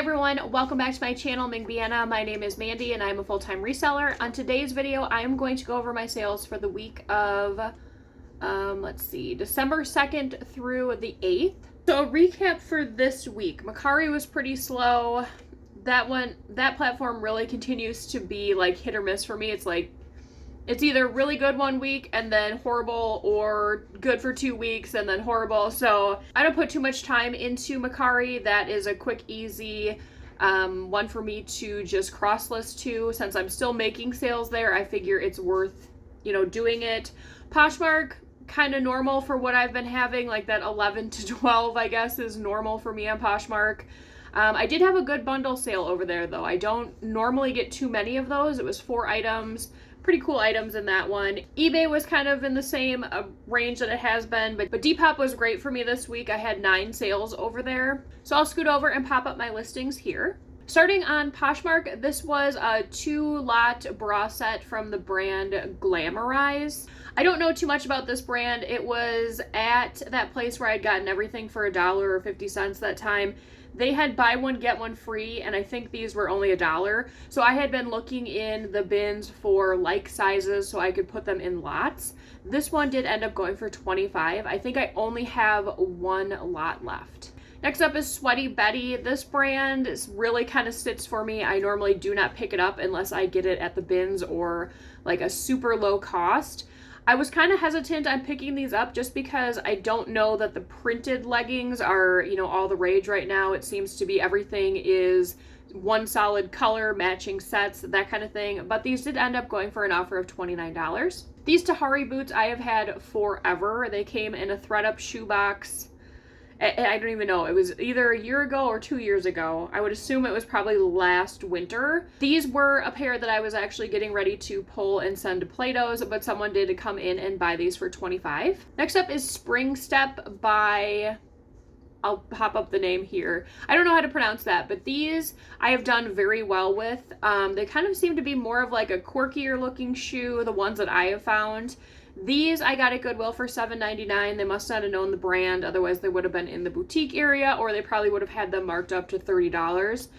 everyone, welcome back to my channel, Mingby and I. My name is Mandy and I'm a full-time reseller. On today's video, I am going to go over my sales for the week of, December 2nd through the 8th. So a recap for this week. Mercari was pretty slow. That platform really continues to be like hit or miss for me. It's either really good one week and then horrible, or good for 2 weeks and then horrible. So I don't put too much time into Mercari. That is a quick, easy one for me to just cross list to. Since I'm still making sales there, I figure it's worth, doing it. Poshmark, kind of normal for what I've been having, like that 11 to 12, I guess, is normal for me on Poshmark. I did have a good bundle sale over there, though. I don't normally get too many of those. It was 4 items. Pretty cool items in that one. eBay was kind of in the same range that it has been, but Depop was great for me this week. I had 9 sales over there. So I'll scoot over and pop up my listings here. Starting on Poshmark, this was a 2-lot bra set from the brand Glamorize. I don't know too much about this brand. It was at that place where I'd gotten everything for $1 or 50 cents that time. They had buy one, get one free, and I think these were only $1. So I had been looking in the bins for like sizes so I could put them in lots. This one did end up going for $25. I think I only have 1 lot left. Next up is Sweaty Betty. This brand really kind of sits for me. I normally do not pick it up unless I get it at the bins or like a super low cost. I was kind of hesitant on picking these up just because I don't know that the printed leggings are, all the rage right now. It seems to be everything is one solid color, matching sets, that kind of thing. But these did end up going for an offer of $29. These Tahari boots I have had forever. They came in a thread-up shoebox. I don't even know. It was either a year ago or 2 years ago. I would assume it was probably last winter. These were a pair that I was actually getting ready to pull and send to Plato's, but someone did come in and buy these for $25. Next up is Spring Step by... I'll pop up the name here. I don't know how to pronounce that, but these I have done very well with. They kind of seem to be more of like a quirkier looking shoe, the ones that I have found. These I got at Goodwill for $7.99. They must not have known the brand, otherwise they would have been in the boutique area, or they probably would have had them marked up to $30.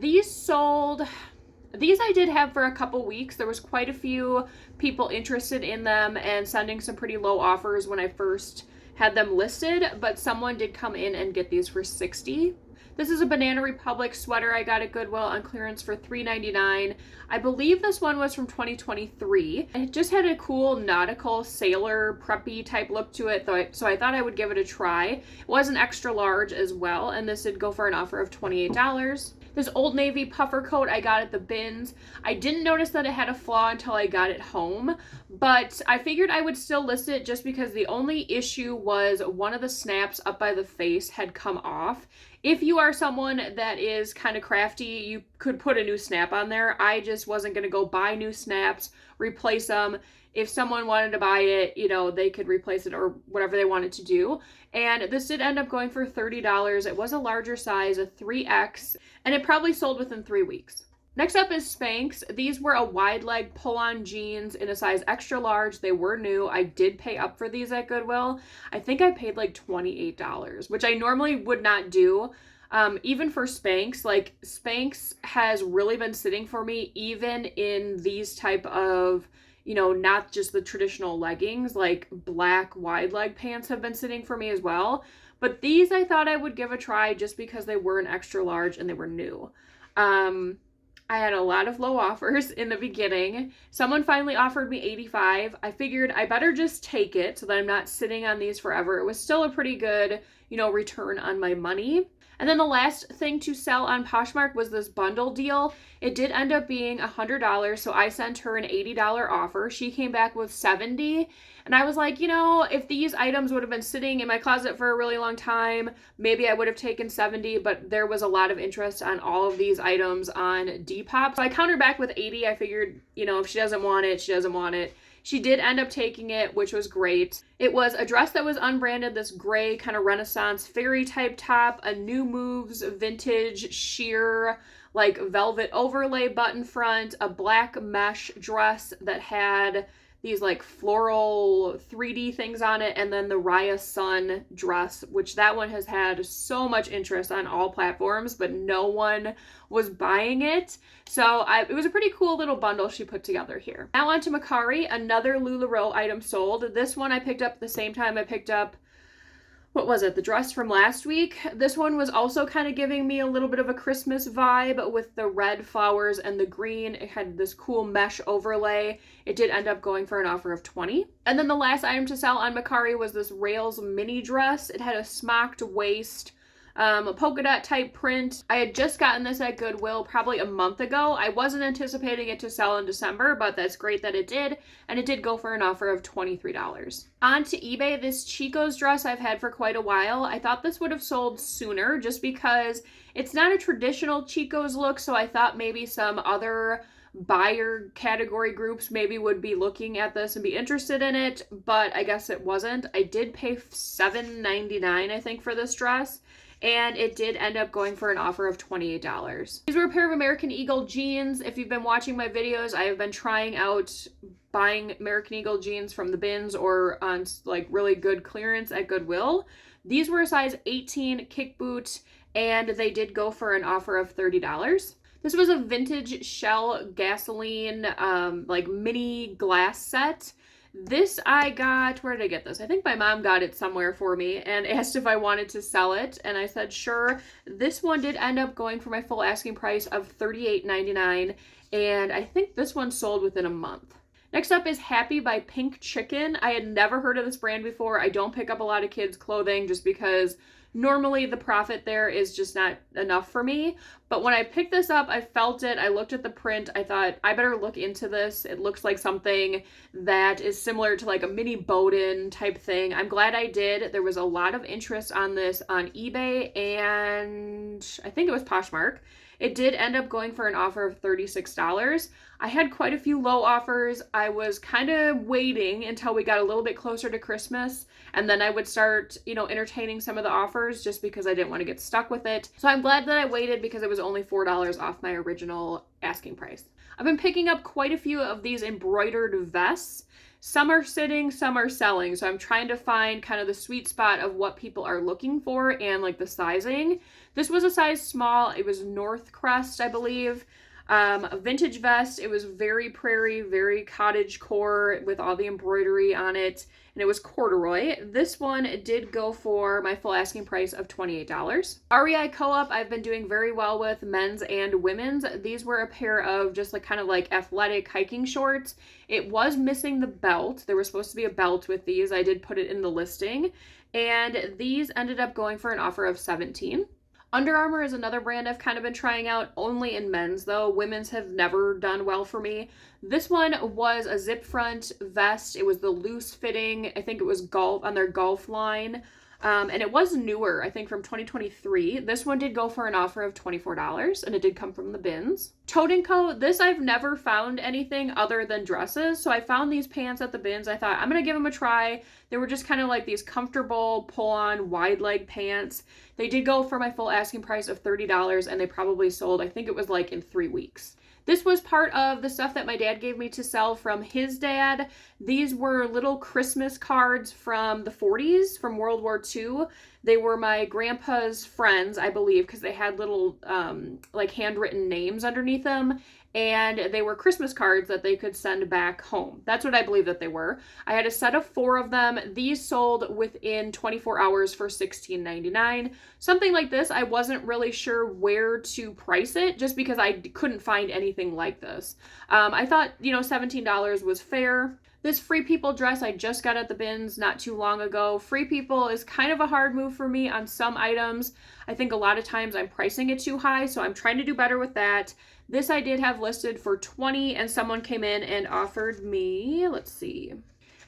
These I did have for a couple weeks. There was quite a few people interested in them and sending some pretty low offers when I first had them listed, but someone did come in and get these for $60. This is a Banana Republic sweater I got at Goodwill on clearance for $3.99. I believe this one was from 2023. It just had a cool nautical sailor preppy type look to it, so I thought I would give it a try. It was an extra large as well, and this did go for an offer of $28. This Old Navy puffer coat I got at the bins. I didn't notice that it had a flaw until I got it home, but I figured I would still list it just because the only issue was one of the snaps up by the face had come off. If you are someone that is kind of crafty, you could put a new snap on there. I just wasn't going to go buy new snaps, replace them. If someone wanted to buy it, they could replace it or whatever they wanted to do. And this did end up going for $30. It was a larger size, a 3X, and it probably sold within 3 weeks. Next up is Spanx. These were a wide leg pull-on jeans in a size extra large. They were new. I did pay up for these at Goodwill. I think I paid like $28, which I normally would not do. Even for Spanx, like Spanx has really been sitting for me even in these type of, not just the traditional leggings, like black wide leg pants have been sitting for me as well. But these I thought I would give a try just because they were an extra large and they were new. I had a lot of low offers in the beginning. Someone finally offered me $85. I figured I better just take it so that I'm not sitting on these forever. It was still a pretty good, return on my money. And then the last thing to sell on Poshmark was this bundle deal. It did end up being $100, so I sent her an $80 offer. She came back with $70, and I was like, if these items would have been sitting in my closet for a really long time, maybe I would have taken $70, but there was a lot of interest on all of these items on Depop. So I countered back with $80. I figured, if she doesn't want it, she doesn't want it. She did end up taking it, which was great. It was a dress that was unbranded, this gray kind of Renaissance fairy type top, a New Moves vintage sheer like velvet overlay button front, a black mesh dress that had these like floral 3D things on it, and then the Raya Sun dress, which that one has had so much interest on all platforms, but no one was buying it. So it was a pretty cool little bundle she put together here. Now on to Mercari, another LuLaRoe item sold. This one I picked up the same time I picked up, what was it, the dress from last week. This one was also kind of giving me a little bit of a Christmas vibe with the red flowers and the green. It had this cool mesh overlay. It did end up going for an offer of $20. And then the last item to sell on Mercari was this Rails mini dress. It had a smocked waist, a polka dot type print. I had just gotten this at Goodwill probably a month ago. I wasn't anticipating it to sell in December, but that's great that it did, and it did go for an offer of $23. On to eBay, this Chico's dress I've had for quite a while. I thought this would have sold sooner just because it's not a traditional Chico's look, so I thought maybe some other buyer category groups maybe would be looking at this and be interested in it, but I guess it wasn't. I did pay $7.99 I think for this dress, and it did end up going for an offer of $28. These were a pair of American Eagle jeans. If you've been watching my videos, I have been trying out buying American Eagle jeans from the bins or on like really good clearance at Goodwill. These were a size 18 kick boot, and they did go for an offer of $30. This was a vintage Shell gasoline like mini glass set. This I got, where did I get this? I think my mom got it somewhere for me and asked if I wanted to sell it, and I said sure. This one did end up going for my full asking price of $38.99, and I think this one sold within a month. Next up is Happy by Pink Chicken. I had never heard of this brand before. I don't pick up a lot of kids' clothing just because normally the profit there is just not enough for me. But when I picked this up, I felt it. I looked at the print. I thought, I better look into this. It looks like something that is similar to like a mini Bowden type thing. I'm glad I did. There was a lot of interest on this on eBay and I think it was Poshmark. It did end up going for an offer of $36. I had quite a few low offers. I was kind of waiting until we got a little bit closer to Christmas, and then I would start, entertaining some of the offers just because I didn't want to get stuck with it. So I'm glad that I waited because it was only $4 off my original asking price. I've been picking up quite a few of these embroidered vests. Some are sitting, some are selling. So I'm trying to find kind of the sweet spot of what people are looking for and like the sizing. This was a size small. It was North Crest, I believe. A vintage vest. It was very prairie, very cottage core with all the embroidery on it. And it was corduroy. This one did go for my full asking price of $28. REI Co-op I've been doing very well with, men's and women's. These were a pair of just like kind of like athletic hiking shorts. It was missing the belt. There was supposed to be a belt with these. I did put it in the listing. And these ended up going for an offer of $17. Under Armour is another brand I've kind of been trying out, only in men's though. Women's have never done well for me. This one was a zip front vest. It was the loose fitting. I think it was golf on their golf line. And it was newer, I think from 2023. This one did go for an offer of $24, and it did come from the bins. Tote & Co., this I've never found anything other than dresses. So I found these pants at the bins. I thought, I'm going to give them a try. They were just kind of like these comfortable pull-on wide leg pants. They did go for my full asking price of $30, and they probably sold, I think it was like in 3 weeks. This was part of the stuff that my dad gave me to sell from his dad. These were little Christmas cards from the 40s, from World War II. They were my grandpa's friends, I believe, because they had little like handwritten names underneath them. And they were Christmas cards that they could send back home. That's what I believe that they were. I had a set of 4 of them. These sold within 24 hours for $16.99. Something like this, I wasn't really sure where to price it just because I couldn't find anything like this. I thought, $17 was fair. This Free People dress I just got at the bins not too long ago. Free People is kind of a hard move for me on some items. I think a lot of times I'm pricing it too high, so I'm trying to do better with that. This I did have listed for $20, and someone came in and offered me,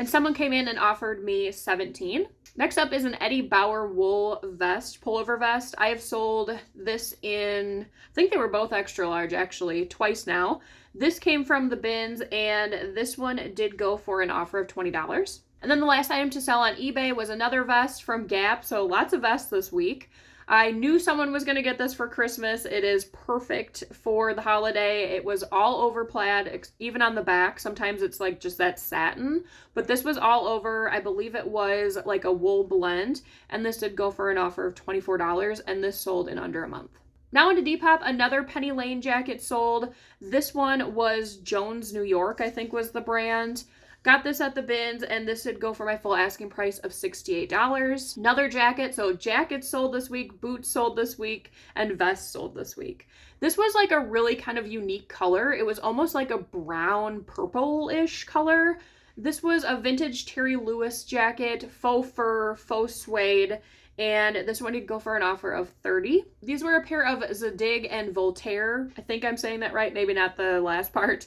someone came in and offered me $17. Next up is an Eddie Bauer wool vest, pullover vest. I have sold this in, I think they were both extra large actually, twice now. This came from the bins, and this one did go for an offer of $20. And then the last item to sell on eBay was another vest from Gap, so lots of vests this week. I knew someone was going to get this for Christmas. It is perfect for the holiday. It was all over plaid, even on the back. Sometimes it's like just that satin, but this was all over. I believe it was like a wool blend, and this did go for an offer of $24, and this sold in under a month. Now into Depop, another Penny Lane jacket sold. This one was Jones, New York, I think was the brand. Got this at the bins, and this did go for my full asking price of $68. Another jacket. So jackets sold this week, boots sold this week, and vests sold this week. This was like a really kind of unique color. It was almost like a brown purple-ish color. This was a vintage Terry Lewis jacket, faux fur, faux suede, and this one did go for an offer of $30. These were a pair of Zadig and Voltaire. I think I'm saying that right, maybe not the last part.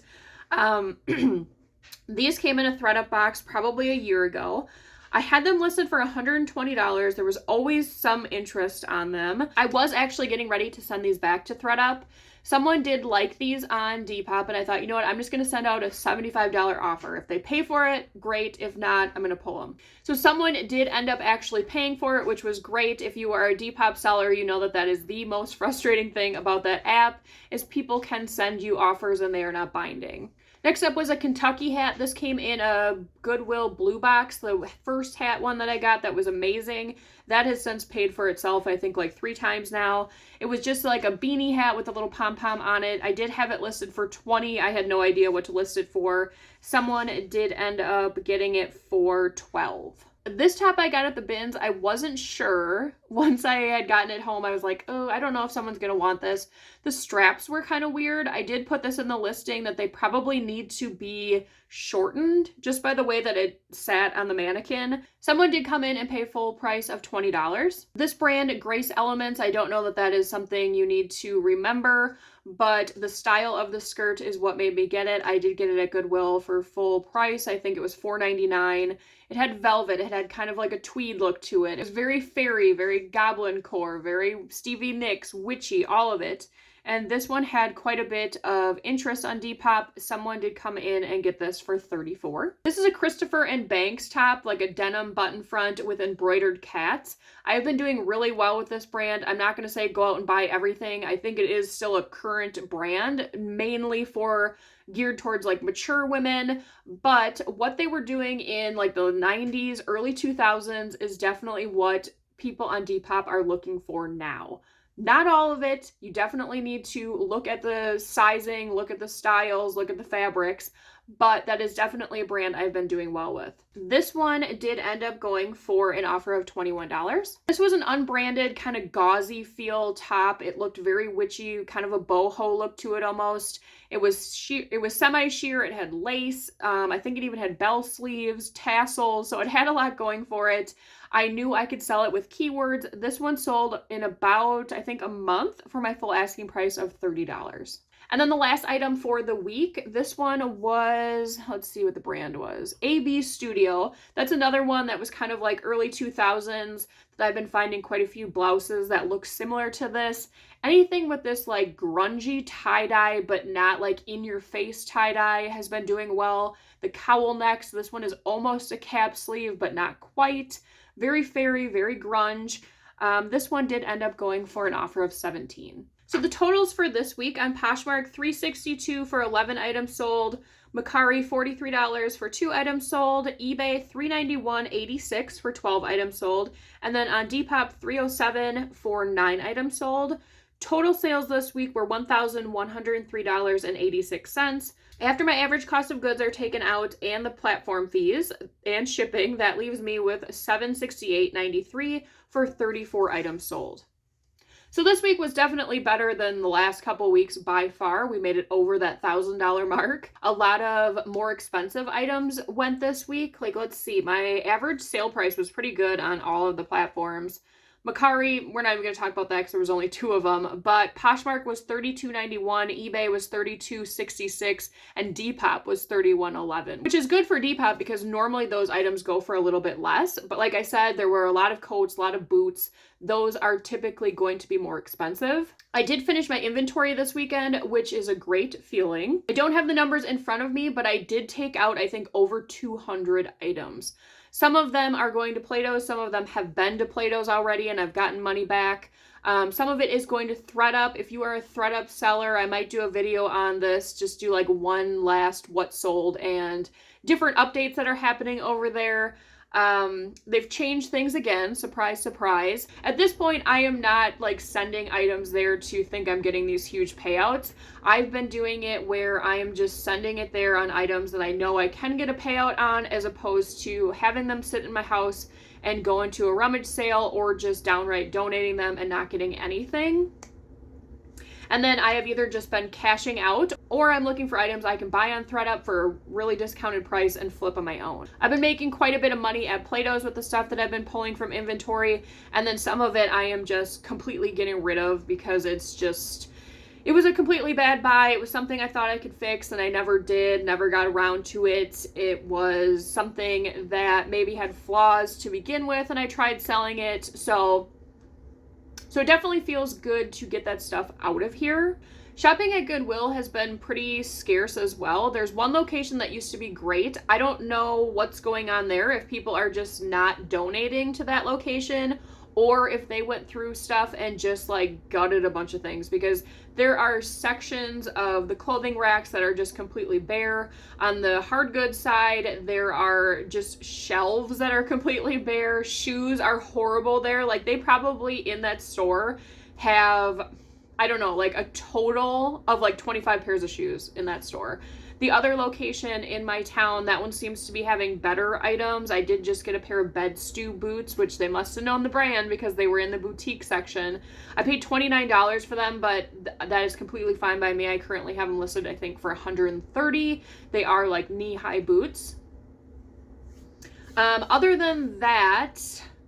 These came in a ThredUp box probably a year ago. I had them listed for $120. There was always some interest on them. I was actually getting ready to send these back to ThredUp. Someone did like these on Depop, and I thought, you know what, I'm just going to send out a $75 offer. If they pay for it, great. If not, I'm going to pull them. So someone did end up actually paying for it, which was great. If you are a Depop seller, you know that that is the most frustrating thing about that app, is people can send you offers and they are not binding. Next up was a Kentucky hat. This came in a Goodwill blue box, the first hat one that I got that was amazing. That has since paid for itself, I think like 3 times now. It was just like a beanie hat with a little pom-pom on it. I did have it listed for $20. I had no idea what to list it for. Someone did end up getting it for $12. This top I got at the bins. I wasn't sure. Once I had gotten it home, I was like, oh, I don't know if someone's going to want this. The straps were kind of weird. I did put this in the listing that they probably need to be shortened just by the way that it sat on the mannequin. Someone did come in and pay full price of $20. This brand, Grace Elements, I don't know that that is something you need to remember, but the style of the skirt is what made me get it. I did get it at Goodwill for full price. I think it was $4.99. It had velvet. It had kind of like a tweed look to it. It was very fairy, very goblin core, very Stevie Nicks, witchy, all of it. And this one had quite a bit of interest on Depop. Someone did come in and get this for $34. This is a Christopher and Banks top, like a denim button front with embroidered cats. I've been doing really well with this brand. I'm not going to say go out and buy everything. I think it is still a current brand, mainly geared towards like mature women, but what they were doing in like the 90s, early 2000s is definitely what people on Depop are looking for now. Not all of it. You definitely need to look at the sizing, look at the styles, look at the fabrics, but that is definitely a brand I've been doing well with. This one did end up going for an offer of $21. This was an unbranded kind of gauzy feel top. It looked very witchy, kind of a boho look to it almost. It was sheer, it was semi-sheer, it had lace. I think it even had bell sleeves, tassels, so it had a lot going for it. I knew I could sell it with keywords. This one sold in about, I think, a month for my full asking price of $30. And then the last item for the week, this one was, let's see what the brand was, AB Studio. That's another one that was kind of like early 2000s that I've been finding quite a few blouses that look similar to this. Anything with this like grungy tie-dye, but not like in-your-face tie-dye has been doing well. The cowl necks, this one is almost a cap sleeve, but not quite. Very fairy, very grunge. This one did end up going for an offer of $17. So the totals for this week on Poshmark, $362 for 11 items sold. Mercari, $43 for 2 items sold. eBay, $391.86 for 12 items sold. And then on Depop, $307 for 9 items sold. Total sales this week were $1,103.86. After my average cost of goods are taken out and the platform fees and shipping, that leaves me with $768.93 for 34 items sold. So this week was definitely better than the last couple weeks by far. We made it over that $1,000 mark. A lot of more expensive items went this week. Like, let's see, my average sale price was pretty good on all of the platforms. Mercari, we're not even going to talk about that because there was only 2 of them, but Poshmark was $32.91, eBay was $32.66, and Depop was $31.11, which is good for Depop because normally those items go for a little bit less, but like I said, there were a lot of coats, a lot of boots. Those are typically going to be more expensive. I did finish my inventory this weekend, which is a great feeling. I don't have the numbers in front of me, but I did take out, I think, over 200 items. Some of them are going to Plato's, some of them have been to Plato's already and I've gotten money back. Some of it is going to ThredUp. If you are a ThredUp seller, I might do a video on this, just do like one last what sold and different updates that are happening over there. They've changed things again, surprise, surprise. At this point, I am not like sending items there to think I'm getting these huge payouts. I've been doing it where I am just sending it there on items that I know I can get a payout on, as opposed to having them sit in my house and go into a rummage sale or just downright donating them and not getting anything. And then I have either just been cashing out, or I'm looking for items I can buy on ThredUp for a really discounted price and flip on my own. I've been making quite a bit of money at Plato's with the stuff that I've been pulling from inventory, and then some of it I am just completely getting rid of because it was a completely bad buy. It was something I thought I could fix and I never did, never got around to it. It was something that maybe had flaws to begin with and I tried selling it. So it definitely feels good to get that stuff out of here. Shopping at Goodwill has been pretty scarce as well. There's one location that used to be great. I don't know what's going on there, if people are just not donating to that location, or if they went through stuff and just like gutted a bunch of things, because there are sections of the clothing racks that are just completely bare. On the Hardgoods side, there are just shelves that are completely bare. Shoes are horrible there. Like, they probably in that store have, I don't know, like a total of like 25 pairs of shoes in that store. The other location in my town, that one seems to be having better items. I did just get a pair of bed stew boots, which they must have known the brand because they were in the boutique section. I paid $29 for them, but that is completely fine by me. I currently have them listed, I think, for $130. They are like knee-high boots. Other than that,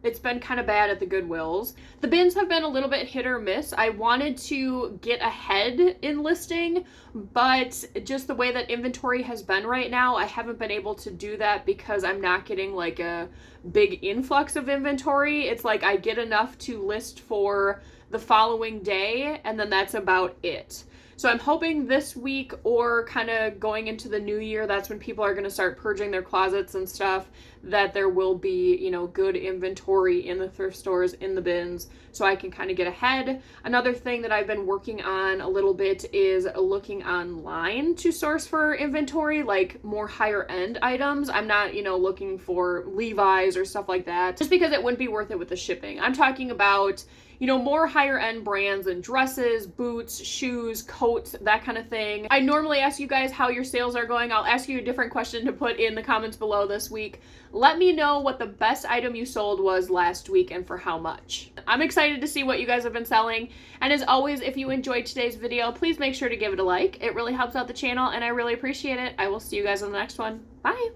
it's been kind of bad at the Goodwills. The bins have been a little bit hit or miss. I wanted to get ahead in listing, but just the way that inventory has been right now, I haven't been able to do that because I'm not getting like a big influx of inventory. It's like I get enough to list for the following day, and then that's about it. So I'm hoping this week, or kind of going into the new year, that's when people are going to start purging their closets and stuff, that there will be, you know, good inventory in the thrift stores, in the bins, so I can kind of get ahead. Another thing that I've been working on a little bit is looking online to source for inventory, like more higher end items. I'm not, you know, looking for Levi's or stuff like that, just because it wouldn't be worth it with the shipping. I'm talking about, you know, more higher end brands and dresses, boots, shoes, coats, that kind of thing. I normally ask you guys how your sales are going. I'll ask you a different question to put in the comments below this week. Let me know what the best item you sold was last week and for how much. I'm excited to see what you guys have been selling. And as always, if you enjoyed today's video, please make sure to give it a like. It really helps out the channel and I really appreciate it. I will see you guys on the next one. Bye.